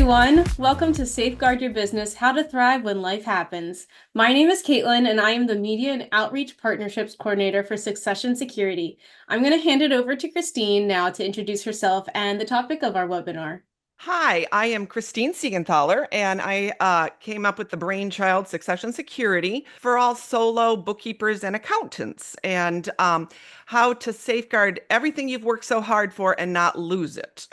everyone. Welcome to Safeguard Your Business, How to Thrive When Life Happens. My name is Kaitlynn, and I am the Media and Outreach Partnerships Coordinator for Succession Security. I'm going to hand it over to Christine now to introduce herself and the topic of our webinar. Hi, I am Christine Siegenthaler, and I came up with the brainchild Succession Security for all solo bookkeepers and accountants, and how to safeguard everything you've worked so hard for and not lose it.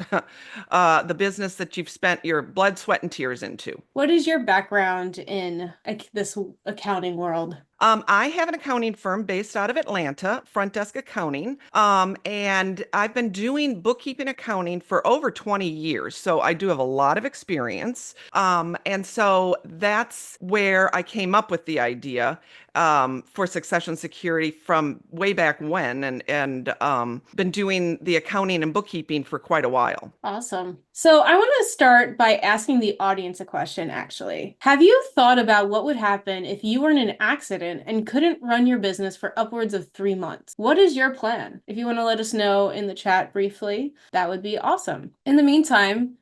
The business that you've spent your blood, sweat, and tears into. What is your background in this accounting world? I have an accounting firm based out of Atlanta, Front Desk Accounting, and I've been doing bookkeeping accounting for over 20 years. So I do have a lot of experience. And so that's where I came up with the idea for Succession Security from way back when, and been doing the accounting and bookkeeping for quite a while. Awesome. So I want to start by asking the audience a question, actually. Have you thought about what would happen if you were in an accident and couldn't run your business for upwards of 3 months? What is your plan? If you want to let us know in the chat briefly, that would be awesome. In the meantime,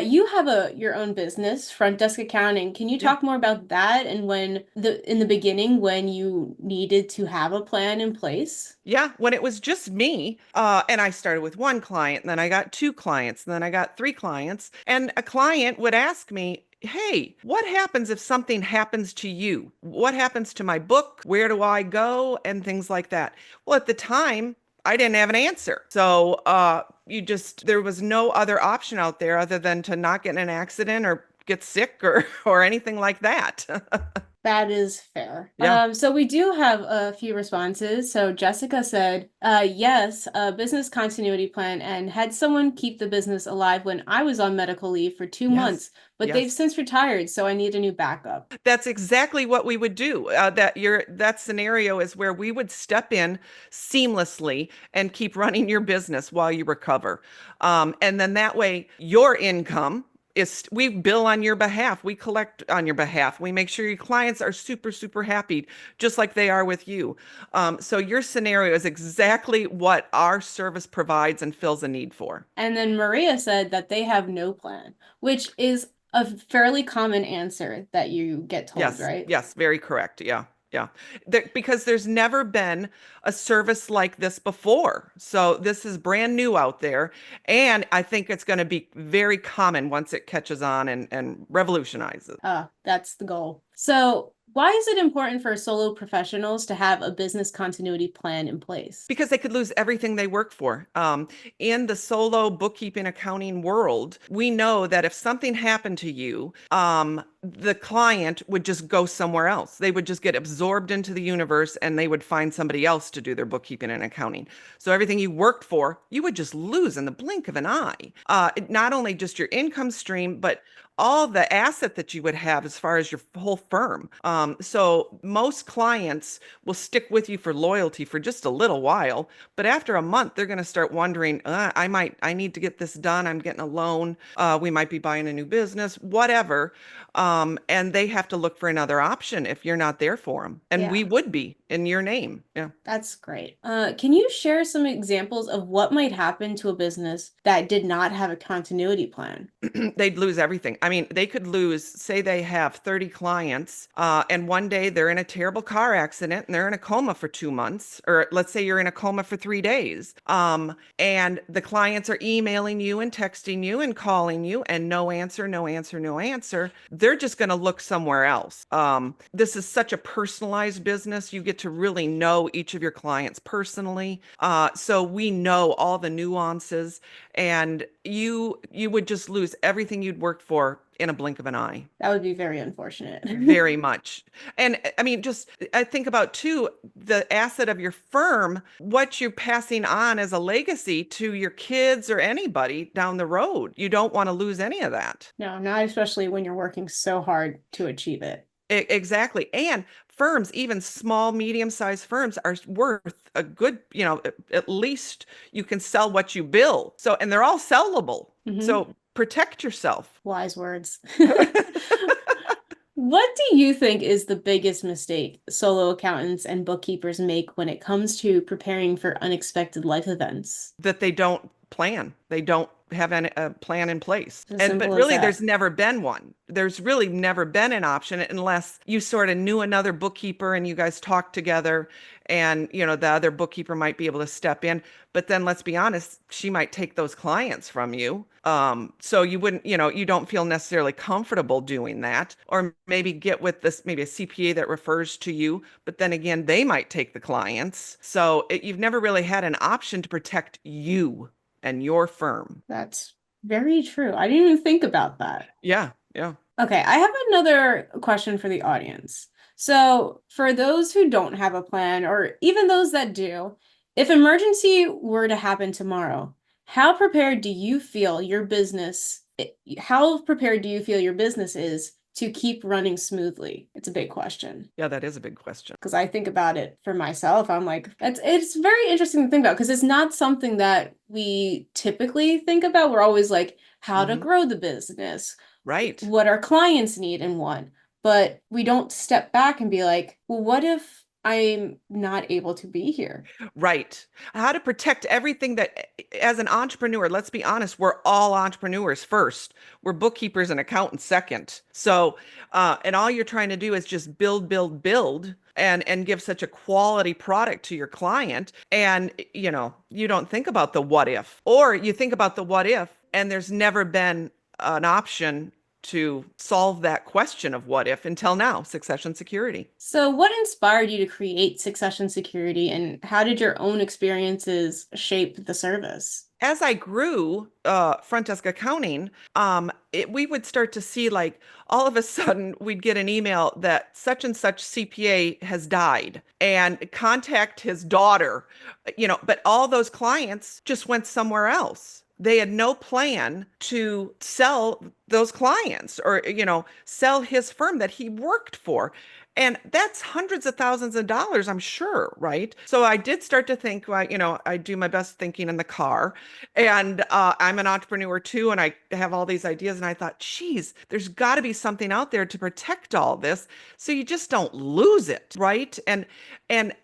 you have your own business, Front Desk Accounting. Can you talk more about that and in the beginning when you needed to have a plan in place? Yeah, when it was just me, and I started with one client, and then I got two clients, and then I got three clients, and a client would ask me, "Hey, what happens if something happens to you? What happens to my book? Where do I go?" And things like that. Well, at the time, I didn't have an answer. So, there was no other option out there other than to not get in an accident or get sick or anything like that. That is fair. Yeah. So we do have a few responses. So Jessica said, yes, a business continuity plan, and had someone keep the business alive when I was on medical leave for 2 months, Yes. but they've Yes. since retired, so I need a new backup. That's exactly what we would do. That scenario is where we would step in seamlessly and keep running your business while you recover. And then that way, your income is we bill on your behalf, we collect on your behalf, we make sure your clients are super, super happy, just like they are with you. So your scenario is exactly what our service provides and fills a need for. And then Maria said that they have no plan, which is a fairly common answer that you get told, Yes, right? yes, very correct. Yeah, yeah. Because there's never been a service like this before. So this is brand new out there. And I think it's going to be very common once it catches on and revolutionizes. That's the goal. So why is it important for solo professionals to have a business continuity plan in place? Because they could lose everything they work for. In the solo bookkeeping accounting world, we know that if something happened to you, the client would just go somewhere else. They would just get absorbed into the universe and they would find somebody else to do their bookkeeping and accounting. So everything you worked for, you would just lose in the blink of an eye. Not only just your income stream, but all the asset that you would have as far as your whole firm. So most clients will stick with you for loyalty for just a little while, but after a month, they're going to start wondering, I need to get this done. I'm getting a loan. We might be buying a new business, whatever. And they have to look for another option if you're not there for them. And we Yeah. would be in your name. Yeah. That's great. Can you share some examples of what might happen to a business that did not have a continuity plan? They'd lose everything. I mean, they could lose, say they have 30 clients, and one day they're in a terrible car accident and they're in a coma for 2 months, or let's say you're in a coma for 3 days. And the clients are emailing you and texting you and calling you, and no answer, no answer, no answer. They're just going to look somewhere else. This is such a personalized business. You get to really know each of your clients personally. So we know all the nuances, and you would just lose everything you'd worked for in a blink of an eye. That would be very unfortunate. Very much. And I mean, just I think about too, the asset of your firm, what you're passing on as a legacy to your kids or anybody down the road. You don't want to lose any of that. No, not especially when you're working so hard to achieve it. Exactly. And firms, even small, medium-sized firms, are worth a good, at least you can sell what you bill. So, and they're all sellable. So protect yourself. Wise words. What do you think is the biggest mistake solo accountants and bookkeepers make when it comes to preparing for unexpected life events? That they don't plan. They don't have a plan in place. As But simple as really, there's that. never been one. There's really never been an option unless you sort of knew another bookkeeper and you guys talked together, and the other bookkeeper might be able to step in. But then let's be honest, she might take those clients from you. So you wouldn't, you don't feel necessarily comfortable doing that. Or maybe get with maybe a CPA that refers to you, but then again, they might take the clients. So you've never really had an option to protect you and your firm. That's very true. I didn't even think about that. Yeah, yeah. Okay, I have another question for the audience. So, for those who don't have a plan, or even those that do, if emergency were to happen tomorrow, how prepared do you feel your business, how prepared do you feel your business is to keep running smoothly? It's a big question. Yeah, that is a big question. Because I think about it for myself. I'm like, it's very interesting to think about because it's not something that we typically think about. We're always like, how to grow the business, Right. what our clients need and want. But we don't step back and be like, well, what if I'm not able to be here? Right. How to protect everything that, as an entrepreneur, let's be honest, we're all entrepreneurs first. We're bookkeepers and accountants second. So, and all you're trying to do is just build, build, build and give such a quality product to your client. And, you don't think about the what if, or you think about the what if, and there's never been an option to solve that question of what if until now, succession security. So, what inspired you to create Succession Security, and how did your own experiences shape the service? As I grew front desk accounting, we would start to see, like, all of a sudden we'd get an email that such and such CPA has died and contact his daughter, but all those clients just went somewhere else. They had no plan to sell those clients or, sell his firm that he worked for. And that's hundreds of thousands of dollars, I'm sure, right? So I did start to think, well, I do my best thinking in the car. And I'm an entrepreneur too, and I have all these ideas. And I thought, geez, there's got to be something out there to protect all this, so you just don't lose it, right? And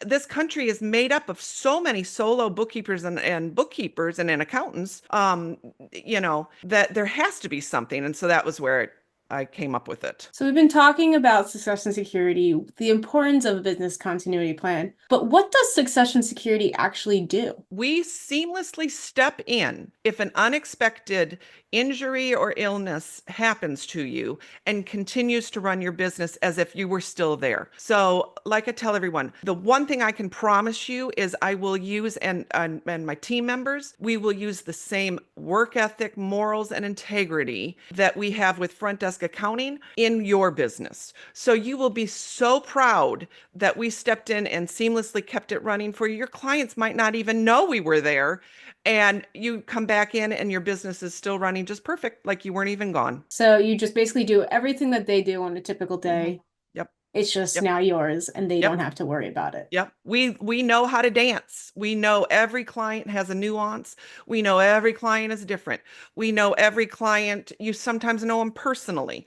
this country is made up of so many solo bookkeepers and bookkeepers and accountants, that there has to be something. And so that was where I came up with it. So, we've been talking about succession security, the importance of a business continuity plan, but what does succession security actually do? We seamlessly step in if an unexpected injury or illness happens to you and continues to run your business as if you were still there. So, like I tell everyone, the one thing I can promise you is I will use, and my team members, we will use the same work ethic, morals, and integrity that we have with front desk accounting in your business. So you will be so proud that we stepped in and seamlessly kept it running for you. Your clients might not even know we were there, and you come back in and your business is still running just perfect, like you weren't even gone. So, you just basically do everything that they do on a typical Hmm. day. Yep. It's just Yep. now yours, and they don't Yep. have to worry about it. Yep. We know how to dance. We know every client has a nuance. We know every client is different. We know every client, you sometimes know them personally.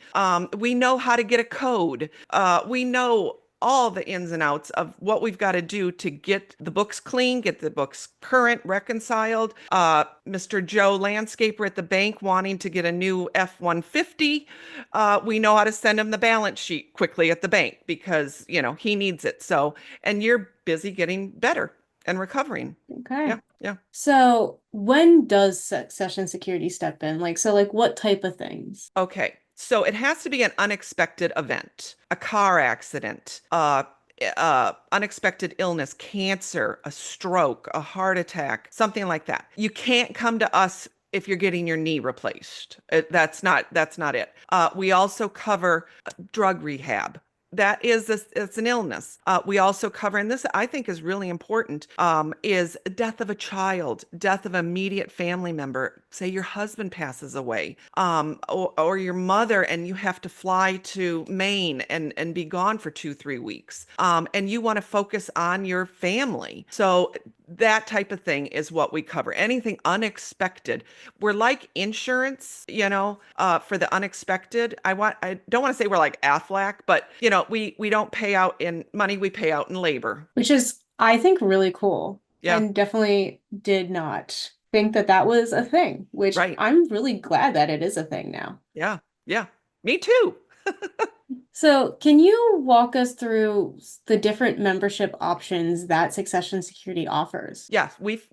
We know how to get a code. We know all the ins and outs of what we've got to do to get the books clean, get the books current, reconciled. Mr. Joe Landscaper at the bank wanting to get a new F-150. We know how to send him the balance sheet quickly at the bank because, he needs it. So, and you're busy getting better and recovering. Okay. Yeah, yeah. So, when does succession security step in? Like what type of things? Okay. So it has to be an unexpected event, a car accident, unexpected illness, cancer, a stroke, a heart attack, something like that. You can't come to us if you're getting your knee replaced. That's not it. We also cover drug rehab. It's an illness. We also cover, and this I think is really important, is death of a child, death of an immediate family member. Say your husband passes away, or your mother, and you have to fly to Maine and be gone for 2, 3 weeks, and you want to focus on your family. So that type of thing is what we cover. Anything unexpected. We're like insurance, for the unexpected. I don't want to say we're like Aflac, but we don't pay out in money, we pay out in labor. Which is, I think, really cool Yeah. and definitely did not think that that was a thing, which Right. I'm really glad that it is a thing now. Yeah. Yeah. Me too. So, can you walk us through the different membership options that Succession Security offers? Yes, we've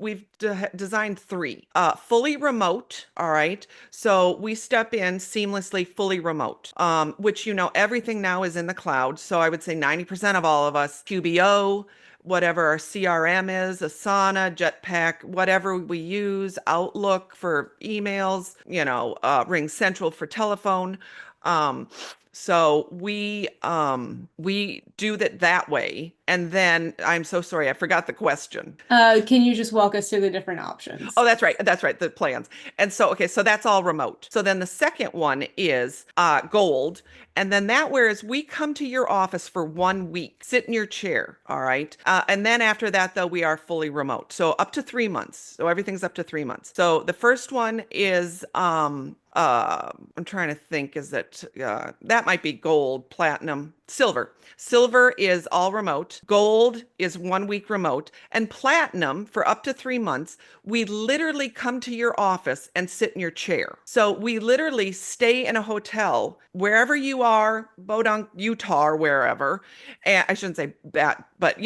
designed three. Fully remote, all right. So we step in seamlessly, fully remote. Which everything now is in the cloud. So I would say 90% of all of us, QBO, whatever our CRM is, Asana, Jetpack, whatever we use, Outlook for emails, Ring Central for telephone. Um, so we do that way. And then I'm so sorry, I forgot the question. Can you just walk us through the different options? Oh, that's right. That's right. The plans. And so, okay, so that's all remote. So then the second one is gold. And then that whereas we come to your office for 1 week, sit in your chair. All right. And then after that, though, we are fully remote. So up to 3 months. So everything's up to 3 months. So the first one is I'm trying to think, is that that might be gold, platinum, silver. Silver is all remote. Gold is 1 week remote. And platinum for up to 3 months, we literally come to your office and sit in your chair. So we literally stay in a hotel wherever you are, Bodunk, Utah, or wherever. And I shouldn't say that, but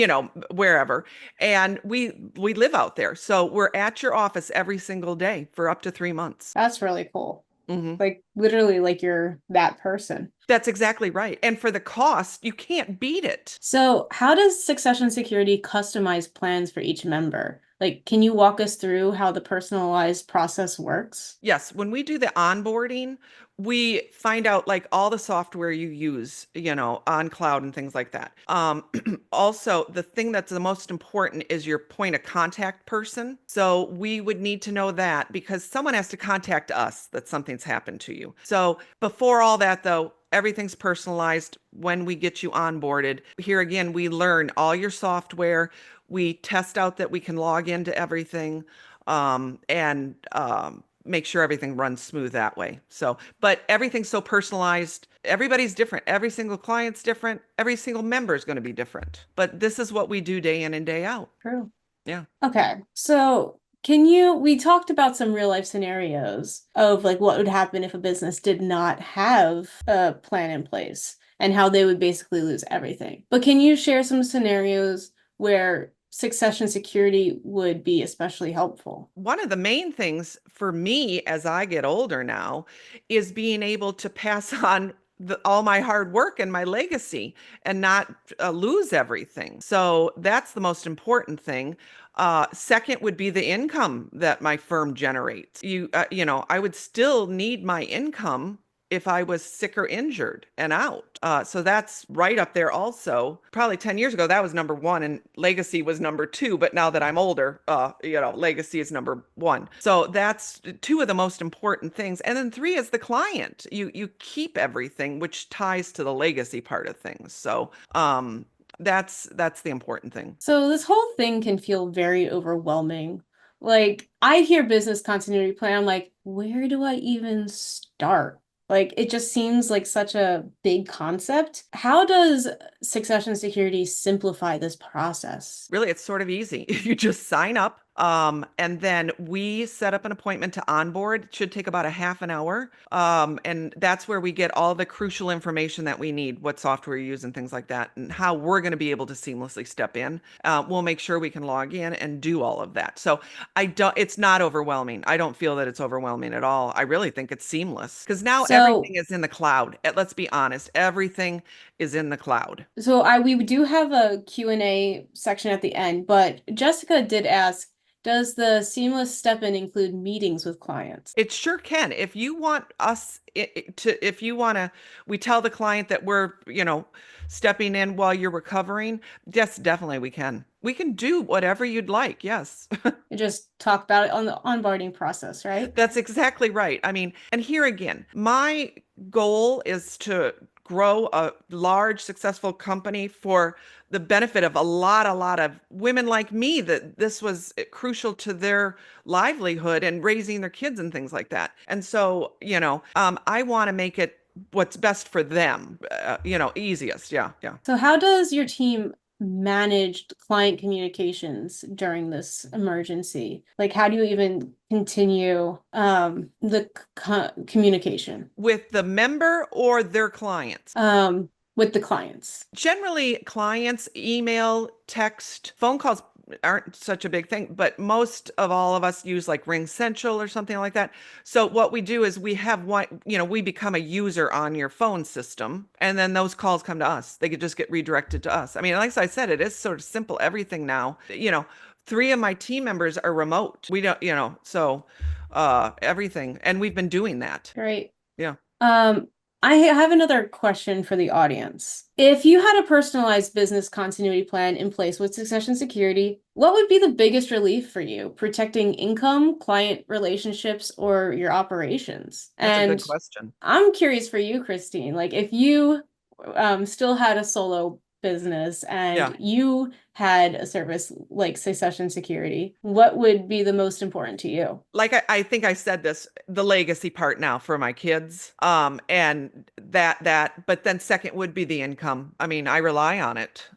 wherever. And we live out there. So we're at your office every single day for up to 3 months. That's really cool. Mhm. Like literally like you're that person. That's exactly right. And for the cost, you can't beat it. So, how does Succession Security customize plans for each member? Like, can you walk us through how the personalized process works? Yes, when we do the onboarding, we find out like all the software you use, on cloud and things like that. Also, the thing that's the most important is your point of contact person. So we would need to know that because someone has to contact us that something's happened to you. So before all that, though, everything's personalized when we get you onboarded. Here again, we learn all your software. We test out that we can log into everything, and make sure everything runs smooth that way. So, but everything's so personalized. Everybody's different. Every single client's different. Every single member is going to be different. But this is what we do day in and day out. True. Yeah. Okay. So, we talked about some real life scenarios of like what would happen if a business did not have a plan in place and how they would basically lose everything. But can you share some scenarios where Succession Security would be especially helpful? One of the main things for me as I get older now is being able to pass on all my hard work and my legacy and not lose everything. So that's the most important thing. Second would be the income that my firm generates. I would still need my income if I was sick or injured and out. So that's right up there also. Probably 10 years ago, that was number one and legacy was number two. But now that I'm older, legacy is number one. So that's two of the most important things. And then three is the client. You keep everything, which ties to the legacy part of things. So that's the important thing. So this whole thing can feel very overwhelming. Like I hear business continuity plan, I'm like, where do I even start? Like it just seems like such a big concept. How does Succession Security simplify this process? Really, it's sort of easy. You just sign up, and then we set up an appointment to onboard. It should take about a half an hour. And that's where we get all the crucial information that we need, what software you use and things like that, and how we're going to be able to seamlessly step in. We'll make sure we can log in and do all of that. So it's not overwhelming. I don't feel that it's overwhelming at all. I really think it's seamless because now So everything is in the cloud. Let's be honest, everything is in the cloud. we do have a Q&A section at the end, but Jessica did ask, does the seamless step-in include meetings with clients? It sure can. If you want us if you want to, we tell the client that we're, stepping in while you're recovering. Yes, definitely we can. We can do whatever you'd like. Yes. Just talk about it on the onboarding process, right? That's exactly right. I mean, and here again, my goal is to grow a large, successful company for the benefit of a lot of women like me that this was crucial to their livelihood and raising their kids and things like that. And so, I want to make it what's best for them, easiest. Yeah, yeah. So how does your team managed client communications during this emergency? Like, how do you even continue the communication With the member or their clients? with the clients? Generally, clients, email, text, phone calls aren't such a big thing, but most of all of us use like Ring Central or something like that. So what we do is we have one, we become a user on your phone system, and then those calls come to us. They could just get redirected to us. I mean, like I said, it is sort of simple. Everything now, three of my team members are remote. We don't, so everything, and we've been doing that. Great. Yeah. Um, I have another question for the audience. If you had a personalized business continuity plan in place with Succession Security, what would be the biggest relief for you? Protecting income, client relationships, or your operations? That's a good And question. I'm curious for you, Christine, like if you still had a solo business and Yeah. you had a service like Succession Security, what would be the most important to you? Like I think I said this, the legacy part now for my kids. And but then second would be the income. I mean, I rely on it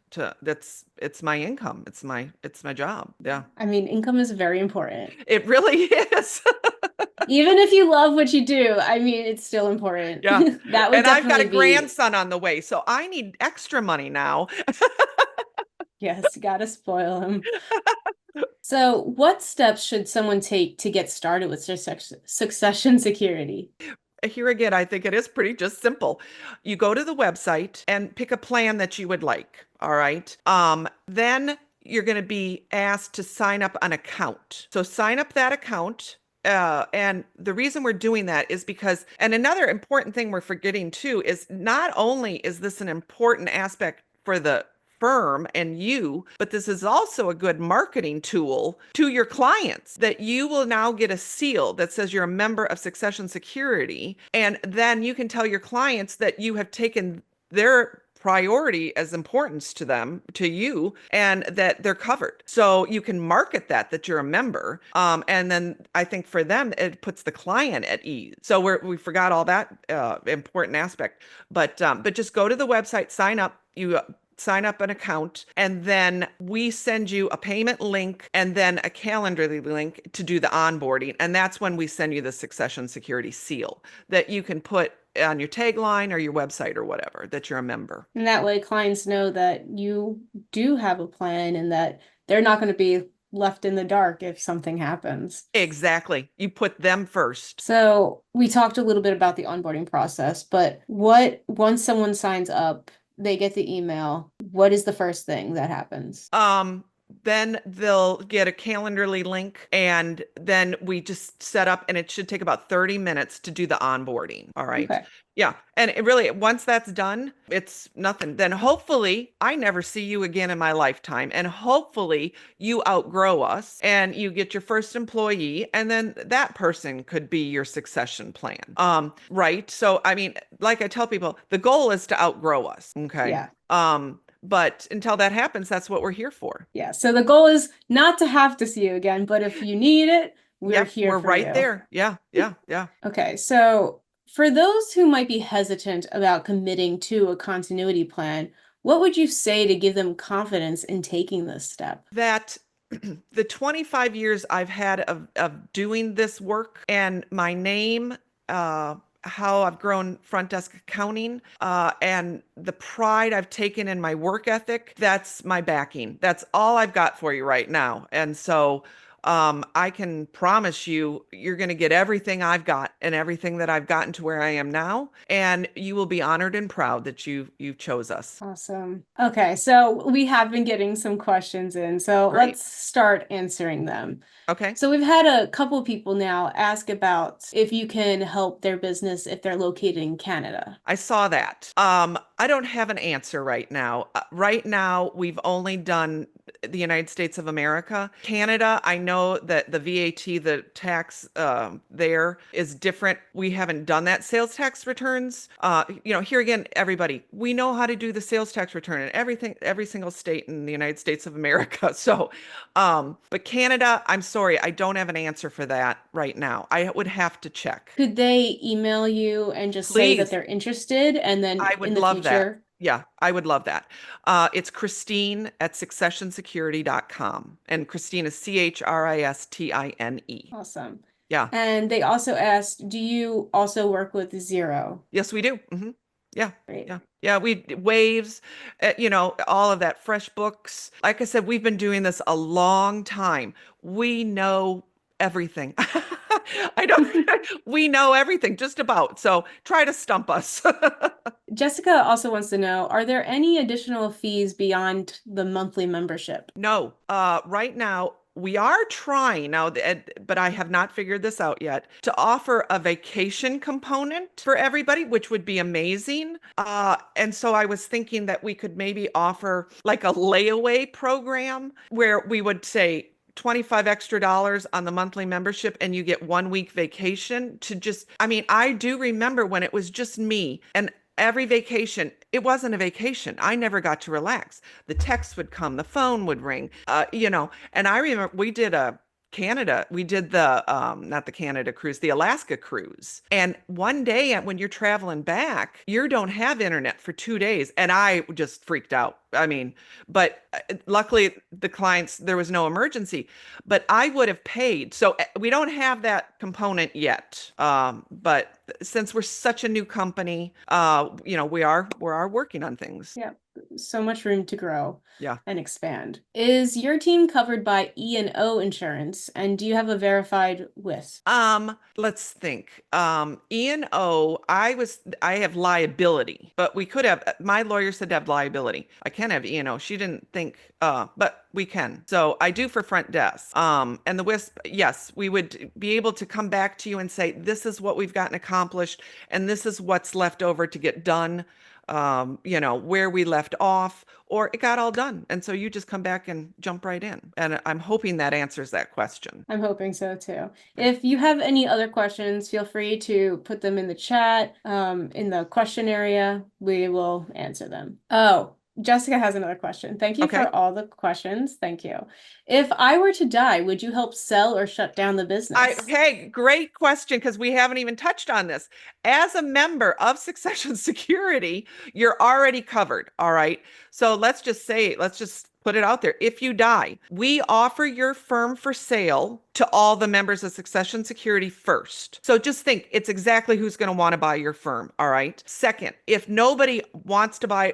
it's my income. It's my job. Yeah. I mean, income is very important. It really is. Even if you love what you do, I mean, it's still important. Yeah. That would And I've got a definitely be, grandson on the way, so I need extra money now. yes, you gotta spoil him. So, what steps should someone take to get started with succession security? Here again, I think it is pretty just simple. You go to the website and pick a plan that you would like. All right. Then you're going to be asked to sign up an account. So sign up that account. And the reason we're doing that is because, and another important thing we're forgetting too, is not only is this an important aspect for the firm and you, but this is also a good marketing tool to your clients that you will now get a seal that says you're a member of Succession Security. And then you can tell your clients that you have taken their priority as importance to them, to you, and that they're covered. So you can market that you're a member. And then I think for them, it puts the client at ease. So we forgot all that important aspect, but just go to the website, sign up. You sign up an account, and then we send you a payment link and then a Calendly link to do the onboarding. And that's when we send you the Succession Security seal that you can put on your tagline or your website or whatever, that you're a member. And that way, clients know that you do have a plan and that they're not going to be left in the dark if something happens. Exactly. You put them first. So, we talked a little bit about the onboarding process, but once someone signs up, they get the email, what is the first thing that happens? Then they'll get a Calendly link, and then we just set up, and it should take about 30 minutes to do the onboarding. All right. Okay. Yeah. And it really, once that's done, it's nothing. Then hopefully I never see you again in my lifetime. And hopefully you outgrow us and you get your first employee, and then that person could be your succession plan. Right. So, I mean, like I tell people, the goal is to outgrow us. Okay. Yeah. But until that happens, that's what we're here for. Yeah. So the goal is not to have to see you again, but if you need it, we're here We're for right you. there. Yeah. Yeah. Yeah. Okay. So for those who might be hesitant about committing to a continuity plan, what would you say to give them confidence in taking this step? That the 25 years I've had of doing this work, and my name, how I've grown front desk accounting, and the pride I've taken in my work ethic, that's my backing. That's all I've got for you right now. And so I can promise you, you're going to get everything I've got and everything that I've gotten to where I am now, and you will be honored and proud that you chose us. Awesome. Okay, so we have been getting some questions in, so Great. let's start answering them. Okay. So we've had a couple people now ask about if you can help their business if they're located in Canada. I saw that. I don't have an answer right now. Right now, we've only done the United States of America. Canada, I know that the VAT, the tax there is different. We haven't done that. Sales tax returns. Here again, everybody, we know how to do the sales tax return in every single state in the United States of America. So, but Canada, I'm sorry, I don't have an answer for that right now. I would have to check. Could they email you and just say that Please. they're interested, and then I in would the love that. future? Yeah, I would love that. It's Christine at successionsecurity.com. And Christine is Christine. Awesome. Yeah. And they also asked, do you also work with Zero? Yes, we do. Yeah. Great. Yeah. Yeah. We waves, all of that, fresh books. Like I said, we've been doing this a long time. We know everything. I don't, we know everything just about. So try to stump us. Jessica also wants to know, are there any additional fees beyond the monthly membership? No, right now we are trying now, but I have not figured this out yet, to offer a vacation component for everybody, which would be amazing. And so I was thinking that we could maybe offer like a layaway program where we would say 25 extra dollars on the monthly membership and you get 1 week vacation to just, I mean, I do remember when it was just me and every vacation, it wasn't a vacation. I never got to relax. The text would come, the phone would ring, and I remember we did we did not the Canada cruise, the Alaska cruise. And one day when you're traveling back, you don't have internet for 2 days. And I just freaked out. I mean, but luckily the clients, there was no emergency, but I would have paid. So we don't have that component yet. But since we're such a new company, we are working on things. Yeah, so much room to grow Yeah. and expand. Is your team covered by E&O insurance, and do you have a verified WIS? Let's think. E&O, I have liability, but we could have, my lawyer said to have liability. I can have E&O. She didn't think, but we can. So I do for front desk. And the WISP, yes, we would be able to come back to you and say, this is what we've gotten accomplished, and this is what's left over to get done. Where we left off, or it got all done. And so you just come back and jump right in. And I'm hoping that answers that question. I'm hoping so too. If you have any other questions, feel free to put them in the chat, in the question area. We will answer them. Oh, Jessica has another question. Thank you Okay. for all the questions. Thank you. If I were to die, would you help sell or shut down the business? Hey, great question, because we haven't even touched on this. As a member of Succession Security, you're already covered. All right. So let's just put it out there. If you die, we offer your firm for sale to all the members of Succession Security first. So just think, it's exactly who's going to want to buy your firm. All right. Second, if nobody wants to buy,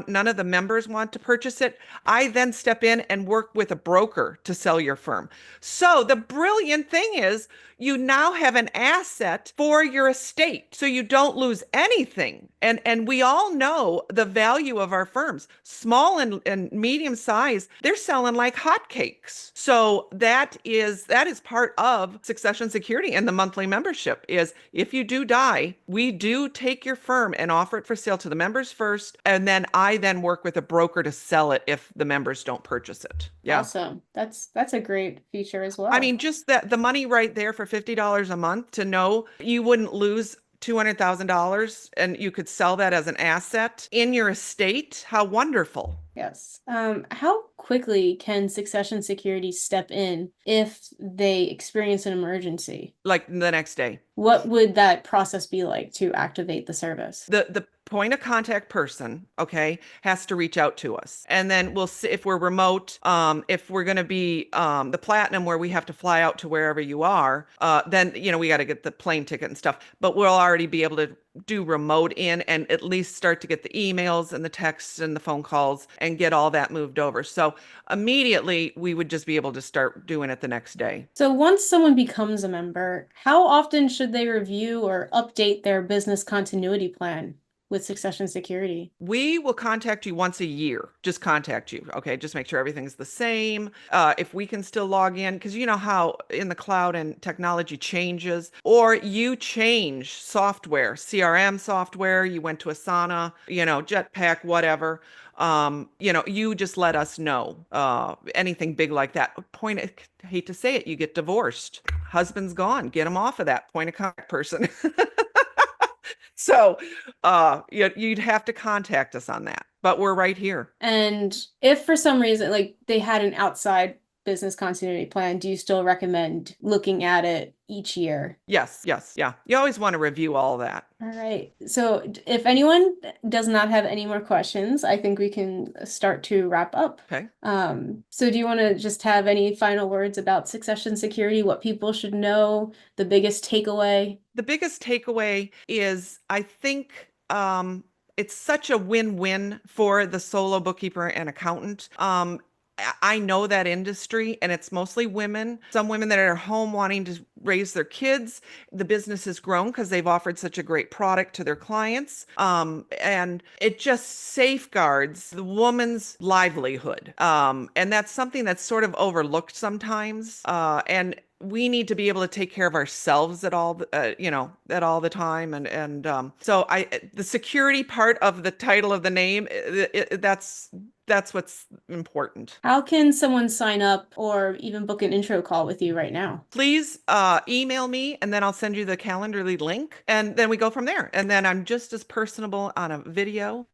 none of the members want to purchase it, I then step in and work with a broker to sell your firm. So the brilliant thing is you now have an asset for your estate, so you don't lose anything. And we all know the value of our firms, small and medium size, they're selling like hotcakes. So that is part of Succession Security and the monthly membership is if you do die, we do take your firm and offer it for sale to the members first. And then I then work with a broker to sell it if the members don't purchase it. Yeah. Awesome. That's a great feature as well. I mean, just that the money right there for $50 a month to know you wouldn't lose $200,000 and you could sell that as an asset in your estate. How wonderful. Yes. How quickly can Succession Security step in if they experience an emergency? Like the next day. What would that process be like to activate the service? The point of contact person, okay, has to reach out to us. And then we'll see if we're remote, if we're going to be the platinum where we have to fly out to wherever you are, then, we got to get the plane ticket and stuff. But we'll already be able to do remote in and at least start to get the emails and the texts and the phone calls and get all that moved over. So immediately we would just be able to start doing it the next day. So once someone becomes a member, how often should they review or update their business continuity plan with Succession Security? We will contact you once a year. Just contact you. Okay. Just make sure everything's the same. If we can still log in, because you know how in the cloud and technology changes, or you change software, CRM software, you went to Asana, Jetpack, whatever. You just let us know. Anything big like that. I hate to say it, you get divorced. Husband's gone. Get him off of that point of contact person. So you'd have to contact us on that, but we're right here. And if for some reason, like they had an outside business continuity plan, do you still recommend looking at it each year? Yes, yes, yeah. You always want to review all that. All right. So if anyone does not have any more questions, I think we can start to wrap up. Okay. So do you want to just have any final words about succession security, what people should know, the biggest takeaway? The biggest takeaway is I think it's such a win-win for the solo bookkeeper and accountant. I know that industry and it's mostly women, some women that are home wanting to raise their kids. The business has grown because they've offered such a great product to their clients. And it just safeguards the woman's livelihood. And that's something that's sort of overlooked sometimes. And we need to be able to take care of ourselves at all, at all the time. So the security part of the title of the name, that's what's important. How can someone sign up or even book an intro call with you right now? Please email me and then I'll send you the Calendly link and then we go from there. And then I'm just as personable on a video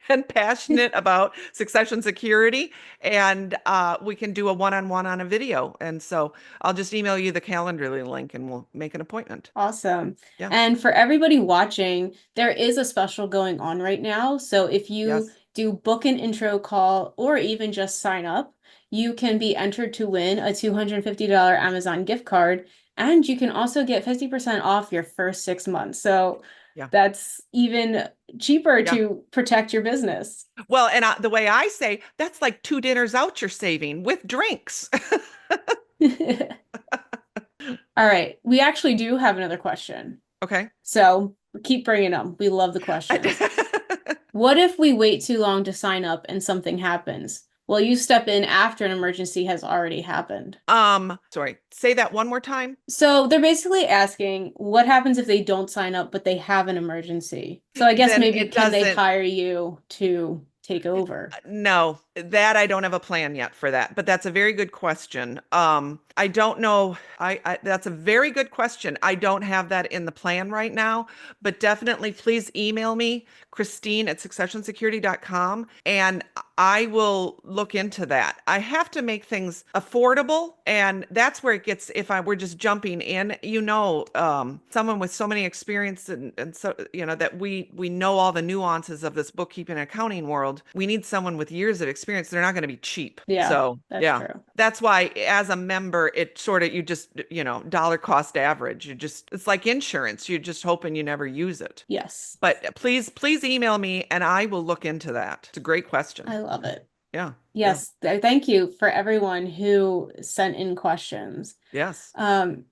and passionate about succession security. And we can do a one-on-one on a video. And so I'll just email you the Calendly link and we'll make an appointment. Awesome. Yeah. And for everybody watching, there is a special going on right now. So if you do book an intro call or even just sign up, you can be entered to win a $250 Amazon gift card. And you can also get 50% off your first 6 months. So that's even cheaper to protect your business. Well, and the way I say, that's like 2 dinners out you're saving with drinks. All right. We actually do have another question. Okay. So keep bringing them. We love the questions. What if we wait too long to sign up and something happens? Will you step in after an emergency has already happened? Sorry, say that one more time. So they're basically asking what happens if they don't sign up, but they have an emergency. So I guess Then maybe it can they doesn't- hire you to take over? No, that I don't have a plan yet for that, but that's a very good question. I don't know. That's a very good question. I don't have that in the plan right now, but definitely please email me, Christine@successionsecurity.com, and I will look into that. I have to make things affordable, and that's where it gets, if I were just jumping in, someone with so many experience and so, that we know all the nuances of this bookkeeping and accounting world. We need someone with years of experience. They're not going to be cheap. Yeah, so that's true. That's why as a member, it sort of, you just, dollar cost average. It's like insurance. You're just hoping you never use it. Yes. But please email me and I will look into that. It's a great question. I love it. Yeah. Yes. Thank you for everyone who sent in questions. Yes.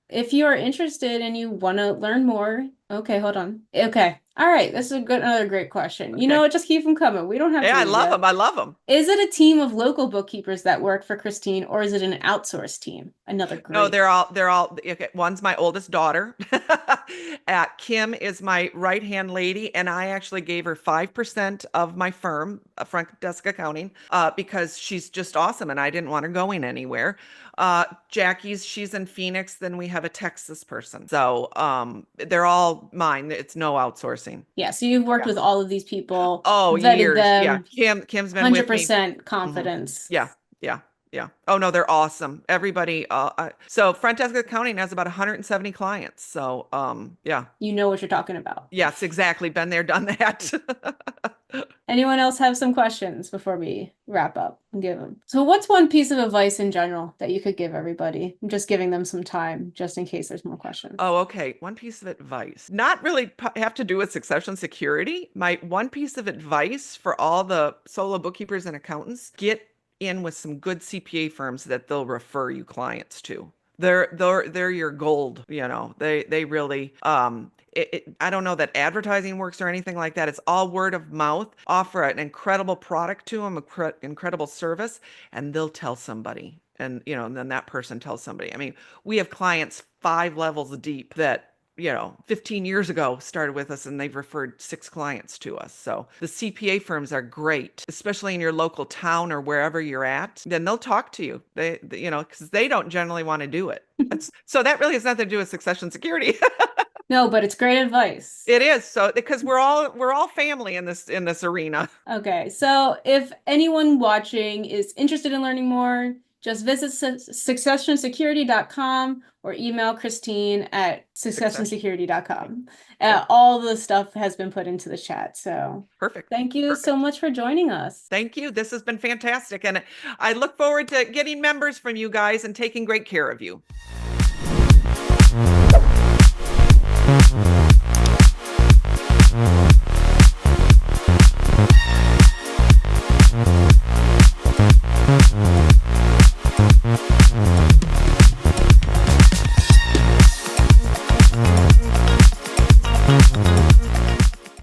If you are interested and you want to learn more, okay, hold on. Okay. All right. This is another great question. You know what? Just keep them coming. We don't have to. Yeah, I love them. I love them. Is it a team of local bookkeepers that work for Christine, or is it an outsourced team? Another great. No, they're all okay. One's my oldest daughter. Kim is my right-hand lady, and I actually gave her 5% of my firm, front desk accounting, because she's just awesome and I didn't want her going anywhere. She's in Phoenix, then we have a Texas person. So they're all mine. It's no outsourcing. Yeah, so you've worked with all of these people. Oh, years. Them, Kim's been with me. 100% confidence. Yeah. Oh no, they're awesome. Everybody. So front desk accounting has about 170 clients. So yeah. You know what you're talking about. Yes, exactly. Been there, done that. Anyone else have some questions before we wrap up and give them? So what's one piece of advice in general that you could give everybody? I'm just giving them some time just in case there's more questions. Oh, okay. One piece of advice. Not really have to do with succession security. My one piece of advice for all the solo bookkeepers and accountants, get in with some good CPA firms that they'll refer you clients to. They're your gold, they really, I don't know that advertising works or anything like that. It's all word of mouth. Offer an incredible product to them, incredible service, and they'll tell somebody. And, and then that person tells somebody. I mean, we have clients 5 levels deep that 15 years ago started with us and they've referred 6 clients to us. So the CPA firms are great, especially in your local town or wherever you're at. Then they'll talk to you. Because they don't generally want to do it. So that really has nothing to do with succession security. No, but it's great advice. It is. So because we're all family in this arena. Okay. So if anyone watching is interested in learning more, just visit successionsecurity.com or email Christine at successionsecurity.com. All the stuff has been put into the chat. So Perfect. thank you so Perfect. much for joining us. Thank you. This has been fantastic. And I look forward to getting members from you guys and taking great care of you.